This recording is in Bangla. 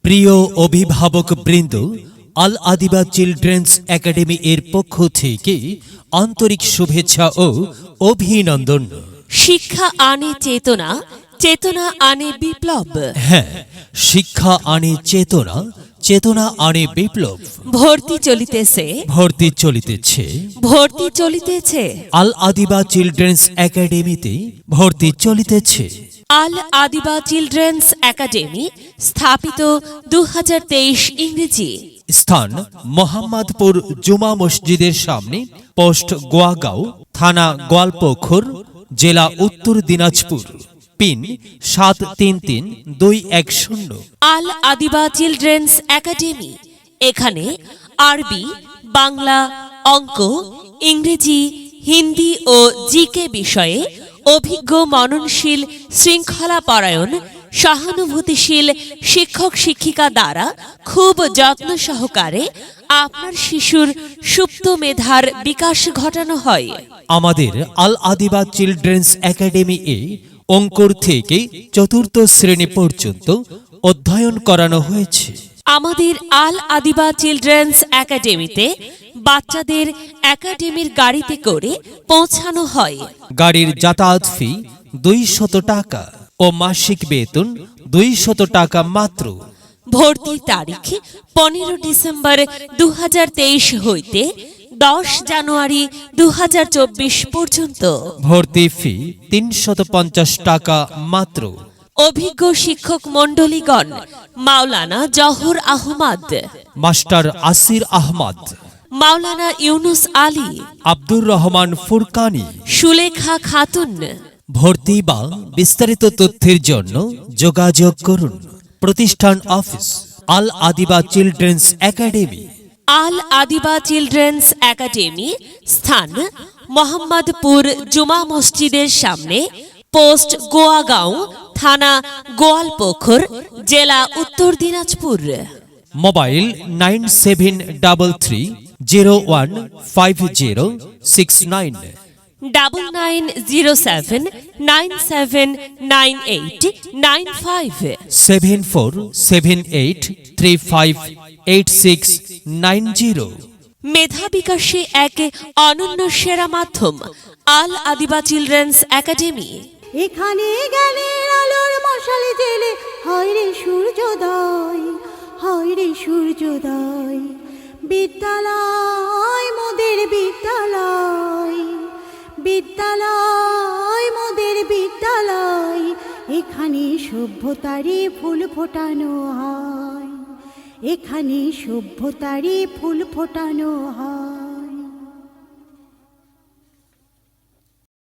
প্রিয় অভিভাবক বৃন্দ, আল আদিবা চিলড্রেন্স একাডেমি এর পক্ষ থেকে আন্তরিক শুভেচ্ছা ও অভিনন্দন। শিক্ষা আনে চেতনা, চেতনা আনে বিপ্লব। হ্যাঁ, শিক্ষা আনে চেতনা, চেতনা আনে বিপ্লব। ভর্তি চলিতেছে, ভর্তি চলিতেছে, ভর্তি চলিতেছে। আল আদিবা চিলড্রেন্স একাডেমিতে ভর্তি চলিতেছে। আল আদিবা চিলড্রেন্স একাডেমি স্থাপিত 2023 ইংরেজি। স্থান মোহাম্মদপুর জুমা মসজিদের সামনে, পোস্ট গোয়াগাঁও, থানা গোয়ালপোখর, জেলা উত্তর দিনাজপুর। পিন 733210। আল আদিবা চিলড্রেন্স একাডেমি। এখানে আরবি, বাংলা, অঙ্ক, ইংরেজি, হিন্দি ও জিকে বিষয়ে অভিজ্ঞ, মননশীল, শৃঙ্খলাপরায়ণ, সহানুভূতিশীল শিক্ষক শিক্ষিকা দ্বারা খুব যত্ন সহকারে আপনার শিশুর সুপ্ত মেধার বিকাশ ঘটানো হয়। আমাদের আল আদিবা চিলড্রেন্স একাডেমি এ অঙ্কুর থেকে চতুর্থ শ্রেণী পর্যন্ত অধ্যয়ন করানো হয়েছে। আমাদের আল আদিবা চিলড্রেন্স একাডেমিতে বাচ্চাদের একাডেমির গাড়িতে করে পৌঁছানো হয়। গাড়ির যাতায়াত ফি 200 টাকা ও মাসিক বেতন 200 টাকা মাত্র। ভর্তির তারিখ 15 ডিসেম্বর 2023 হইতে 10 জানুয়ারি 2024 পর্যন্ত। ভর্তি ফি 350 টাকা মাত্র। অভিজ্ঞ শিক্ষক মণ্ডলীগণ: মাওলানা জহর আহমদ, মাস্টার আসির আহমদ, মাওলানা ইউনুস আলী, আব্দুর রহমান ফুরকানি, সুলেখা খাতুন। ভর্তি বা বিস্তারিত তথ্যের জন্য যোগাযোগ করুন। প্রতিষ্ঠান অফিস আল আদিবা চিলড্রেন্স একাডেমি। আল আদিবা চিলড্রেন্স একাডেমি স্থান মোহাম্মদপুর জুমা মসজিদের সামনে, পোস্ট গোয়াগাঁও, থানা গোয়ালপোখর, জেলা উত্তর দিনাজপুর। মোবাইল 9773015069, 9907979895, 7478358690। মেধা বিকাশে এক অনন্য সেরা মাধ্যম আল আদিবা চিলড্রেন্স একাডেমি। এখানে জ্ঞানের আলোর মশাল জেলে হয় রে সূর্যোদয়, হয় রে সূর্যোদয়। বিদ্যালয় মোদের বিদ্যালয়, বিদ্যালয় মোদের বিদ্যালয়। এখানে সভ্যতারই ফুল ফোটানো হয়, এখানে সভ্যতারই ফুল ফোটানো হয়।